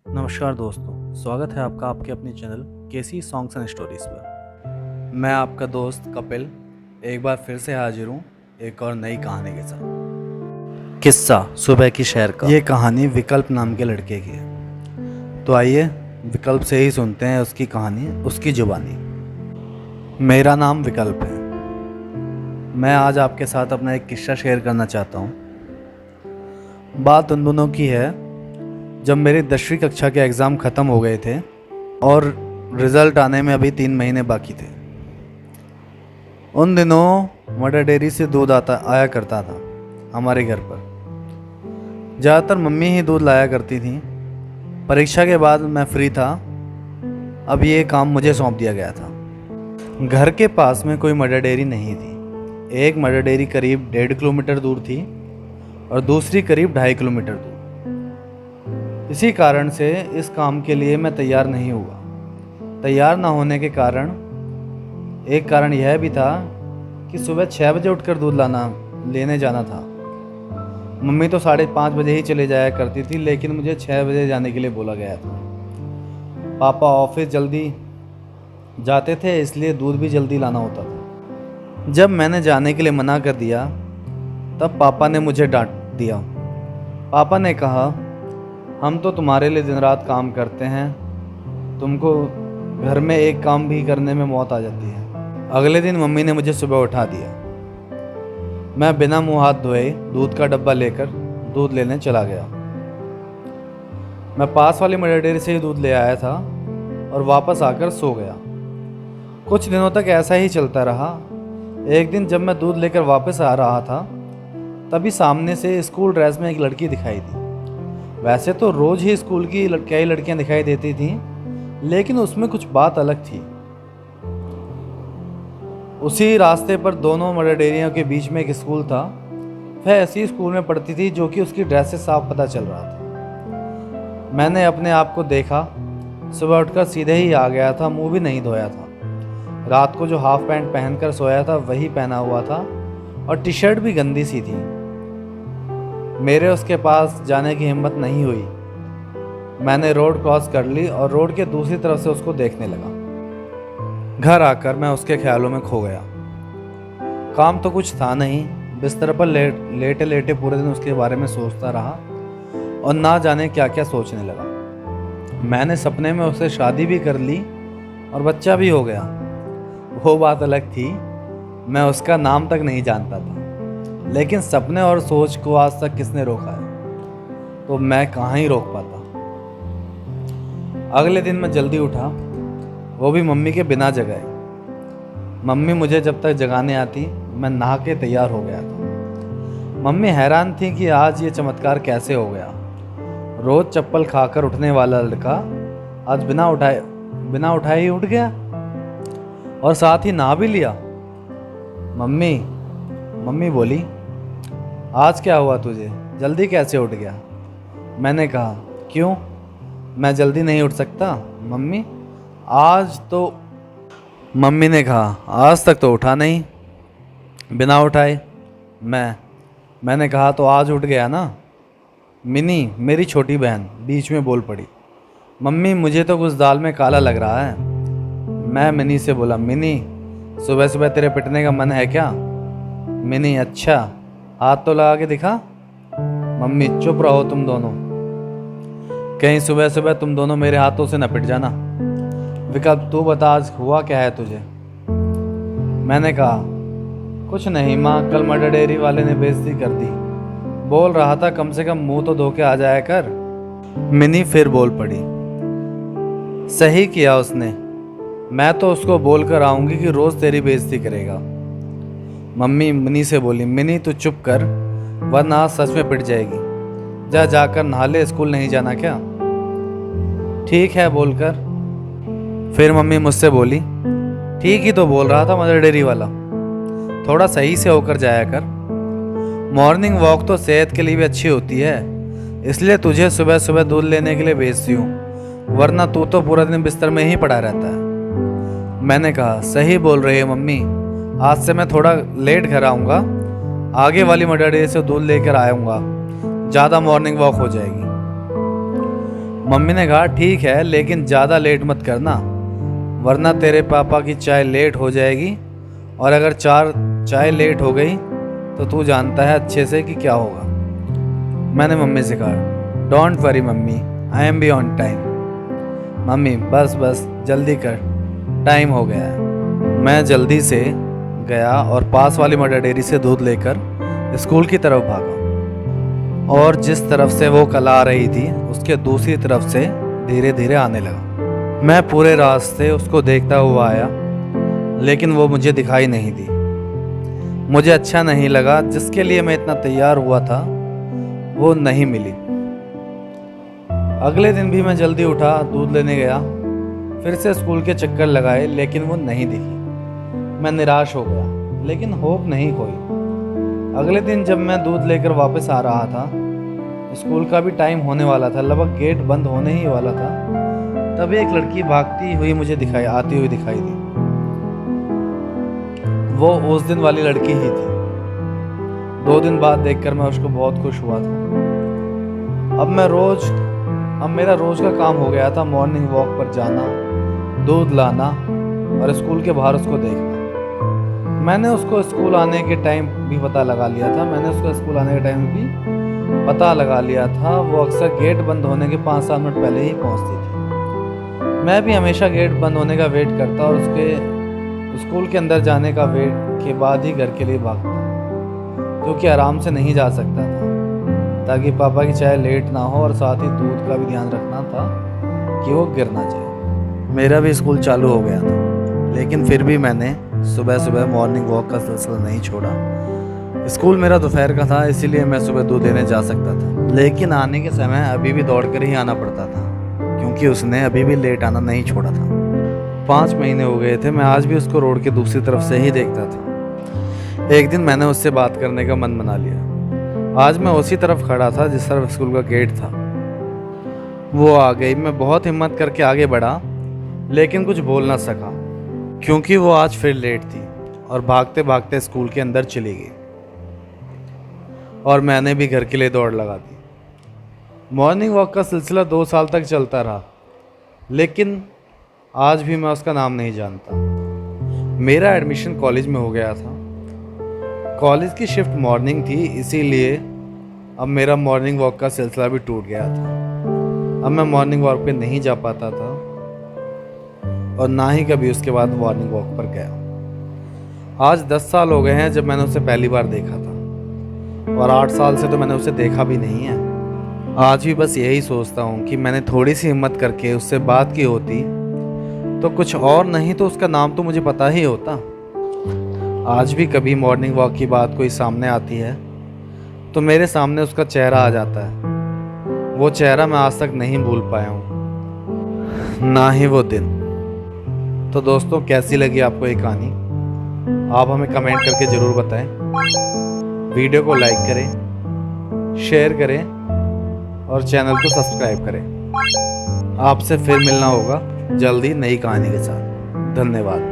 नमस्कार दोस्तों, स्वागत है आपका आपके अपने channel K C songs and stories पर। मैं आपका दोस्त कपिल एक बार फिर से हाजिर हूँ एक और नई कहानी के साथ। किस्सा सुबह की शहर का। ये कहानी विकल्प नाम के लड़के की है, तो आइए विकल्प से ही सुनते हैं उसकी कहानी, उसकी जुबानी। मेरा नाम विकल्प है। मैं आज आपके साथ अपना एक किस्सा शेयर करना चाहता हूँ। बात उन दिनों की है जब मेरी 10वीं कक्षा के एग्ज़ाम ख़त्म हो गए थे और रिज़ल्ट आने में अभी 3 महीने बाकी थे। उन दिनों मदर डेयरी से दूध आया करता था हमारे घर पर। ज़्यादातर मम्मी ही दूध लाया करती थी। परीक्षा के बाद मैं फ्री था, अब ये काम मुझे सौंप दिया गया था। घर के पास में कोई मदर डेयरी नहीं थी। एक मदर डेयरी करीब 1.5 किलोमीटर दूर थी और दूसरी करीब 2.5 किलोमीटर दूर। इसी कारण से इस काम के लिए मैं तैयार नहीं हुआ। तैयार ना होने के कारण एक कारण यह भी था कि सुबह 6 बजे उठकर दूध लेने जाना था। मम्मी तो 5:30 बजे ही चले जाया करती थी, लेकिन मुझे 6 बजे जाने के लिए बोला गया था। पापा ऑफिस जल्दी जाते थे, इसलिए दूध भी जल्दी लाना होता था। जब मैंने जाने के लिए मना कर दिया तब पापा ने मुझे डांट दिया। पापा ने कहा, हम तो तुम्हारे लिए दिन रात काम करते हैं, तुमको घर में एक काम भी करने में मौत आ जाती है। अगले दिन मम्मी ने मुझे सुबह उठा दिया। मैं बिना मुंह हाथ धोए दूध का डब्बा लेकर दूध लेने चला गया। मैं पास वाली मदर डेयरी से ही दूध ले आया था और वापस आकर सो गया। कुछ दिनों तक ऐसा ही चलता रहा। एक दिन जब मैं दूध लेकर वापस आ रहा था तभी सामने से स्कूल ड्रेस में एक लड़की दिखाई दी। वैसे तो रोज ही स्कूल की कई लड़कियां दिखाई देती थीं, लेकिन उसमें कुछ बात अलग थी। उसी रास्ते पर दोनों मदर डेयरियों के बीच में एक स्कूल था। वह ऐसी स्कूल में पढ़ती थी जो कि उसकी ड्रेस से साफ पता चल रहा था। मैंने अपने आप को देखा। सुबह उठकर सीधे ही आ गया था, मुंह भी नहीं धोया था। रात को जो हाफ पैंट पहनकर सोया था वही पहना हुआ था और टी शर्ट भी गंदी सी थी। मेरे उसके पास जाने की हिम्मत नहीं हुई। मैंने रोड क्रॉस कर ली और रोड के दूसरी तरफ से उसको देखने लगा। घर आकर मैं उसके ख्यालों में खो गया। काम तो कुछ था नहीं, बिस्तर पर लेटे लेटे पूरे दिन उसके बारे में सोचता रहा और ना जाने क्या क्या सोचने लगा। मैंने सपने में उससे शादी भी कर ली और बच्चा भी हो गया। वो बात अलग थी, मैं उसका नाम तक नहीं जानता था। लेकिन सपने और सोच को आज तक किसने रोका है, तो मैं कहाँ ही रोक पाता। अगले दिन मैं जल्दी उठा, वो भी मम्मी के बिना जगाए। मम्मी मुझे जब तक जगाने आती मैं नहा के तैयार हो गया था। मम्मी हैरान थी कि आज ये चमत्कार कैसे हो गया। रोज चप्पल खाकर उठने वाला लड़का आज बिना उठाए ही उठ गया और साथ ही नहा भी लिया। मम्मी बोली, आज क्या हुआ तुझे, जल्दी कैसे उठ गया? मैंने कहा, क्यों, मैं जल्दी नहीं उठ सकता मम्मी? आज तो। मम्मी ने कहा, आज तक तो उठा नहीं बिना उठाए। मैंने कहा, तो आज उठ गया ना? मिनी, मेरी छोटी बहन, बीच में बोल पड़ी। मम्मी, मुझे तो कुछ दाल में काला लग रहा है। मैं मिनी से बोला, मिनी, सुबह सुबह तेरे पिटने का मन है क्या? मिनी, अच्छा, हाथ तो लगा के दिखा। मम्मी, चुप रहो तुम दोनों, कहीं सुबह सुबह तुम दोनों मेरे हाथों से न पिट जाना। विकल्प, तू बता आज हुआ क्या है तुझे? मैंने कहा, कुछ नहीं माँ, कल मदर डेयरी वाले ने बेइज्जती कर दी। बोल रहा था कम से कम मुंह तो धो के आ जाया कर। मिनी फिर बोल पड़ी, सही किया उसने, मैं तो उसको बोल कर आऊंगी कि रोज तेरी बेइज्जती करेगा। मम्मी मिनी से बोली, मिनी तू चुप कर, वरना आज सच में पिट जाएगी। जाकर नहा ले, स्कूल नहीं जाना क्या? ठीक है बोलकर फिर मम्मी मुझसे बोली, ठीक ही तो बोल रहा था मदर डेयरी वाला, थोड़ा सही से होकर जाया कर। मॉर्निंग वॉक तो सेहत के लिए भी अच्छी होती है, इसलिए तुझे सुबह सुबह दूध लेने के लिए भेजती हूँ, वरना तू तो पूरा दिन बिस्तर में ही पड़ा रहता है। मैंने कहा, सही बोल रही है मम्मी, आज से मैं थोड़ा लेट घर आऊँगा, आगे वाली मदर डेयरी से दूध लेकर आऊँगा, ज़्यादा मॉर्निंग वॉक हो जाएगी। मम्मी ने कहा ठीक है, लेकिन ज़्यादा लेट मत करना, वरना तेरे पापा की चाय लेट हो जाएगी, और अगर चाय लेट हो गई तो तू जानता है अच्छे से कि क्या होगा। मैंने मम्मी से कहा don't worry mummy, I am be on time. Mummy बस बस जल्दी कर, टाइम हो गया है। मैं जल्दी से गया और पास वाली मटर डेयरी से दूध लेकर स्कूल की तरफ भागा, और जिस तरफ से वो कल आ रही थी उसके दूसरी तरफ से धीरे धीरे आने लगा। मैं पूरे रास्ते उसको देखता हुआ आया, लेकिन वो मुझे दिखाई नहीं दी। मुझे अच्छा नहीं लगा, जिसके लिए मैं इतना तैयार हुआ था वो नहीं मिली। अगले दिन भी मैं जल्दी उठा, दूध लेने गया, फिर से स्कूल के चक्कर लगाए, लेकिन वो नहीं दिखी। मैं निराश हो गया, लेकिन होप नहीं खोई। अगले दिन जब मैं दूध लेकर वापस आ रहा था, स्कूल का भी टाइम होने वाला था, लगभग गेट बंद होने ही वाला था, तभी एक लड़की भागती हुई मुझे आती हुई दिखाई दी। वो उस दिन वाली लड़की ही थी। 2 दिन बाद देखकर मैं उसको बहुत खुश हुआ था। अब मेरा रोज का काम हो गया था, मॉर्निंग वॉक पर जाना, दूध लाना और स्कूल के बाहर उसको देखना। मैंने उसको स्कूल आने के टाइम भी पता लगा लिया था। वो अक्सर गेट बंद होने के 5-7 मिनट पहले ही पहुंचती थी। मैं भी हमेशा गेट बंद होने का वेट करता और उसके स्कूल के अंदर जाने का वेट के बाद ही घर के लिए भागता, क्योंकि आराम से नहीं जा सकता था, ताकि पापा की चाय लेट ना हो, और साथ ही दूध का भी ध्यान रखना था कि वो गिर ना जाए। मेरा भी स्कूल चालू हो गया था, लेकिन फिर भी मैंने सुबह सुबह मॉर्निंग वॉक का सिलसिला नहीं छोड़ा। स्कूल मेरा दोपहर का था, इसीलिए मैं सुबह दूध देने जा सकता था, लेकिन आने के समय अभी भी दौड़कर ही आना पड़ता था, क्योंकि उसने अभी भी लेट आना नहीं छोड़ा था। 5 महीने हो गए थे, मैं आज भी उसको रोड के दूसरी तरफ से ही देखता था। एक दिन मैंने उससे बात करने का मन बना लिया। आज मैं उसी तरफ खड़ा था जिस तरफ स्कूल का गेट था। वो आ गई। मैं बहुत हिम्मत करके आगे बढ़ा, लेकिन कुछ बोल ना सका, क्योंकि वो आज फिर लेट थी और भागते भागते स्कूल के अंदर चली गई, और मैंने भी घर के लिए दौड़ लगा दी। मॉर्निंग वॉक का सिलसिला 2 साल तक चलता रहा, लेकिन आज भी मैं उसका नाम नहीं जानता। मेरा एडमिशन कॉलेज में हो गया था। कॉलेज की शिफ्ट मॉर्निंग थी, इसीलिए अब मेरा मॉर्निंग वॉक का सिलसिला भी टूट गया था। अब मैं मॉर्निंग वॉक पे नहीं जा पाता था, और ना ही कभी उसके बाद मॉर्निंग वॉक पर गया। आज 10 साल हो गए हैं जब मैंने उसे पहली बार देखा था, और 8 साल से तो मैंने उसे देखा भी नहीं है। आज भी बस यही सोचता हूँ कि मैंने थोड़ी सी हिम्मत करके उससे बात की होती तो कुछ और नहीं तो उसका नाम तो मुझे पता ही होता। आज भी कभी मॉर्निंग वॉक की बात कोई सामने आती है तो मेरे सामने उसका चेहरा आ जाता है। वो चेहरा मैं आज तक नहीं भूल पाया हूँ, ना ही वो दिन। तो दोस्तों, कैसी लगी आपको ये कहानी? आप हमें कमेंट करके ज़रूर बताएं। वीडियो को लाइक करें, शेयर करें और चैनल को सब्सक्राइब करें। आपसे फिर मिलना होगा जल्दी नई कहानी के साथ। धन्यवाद।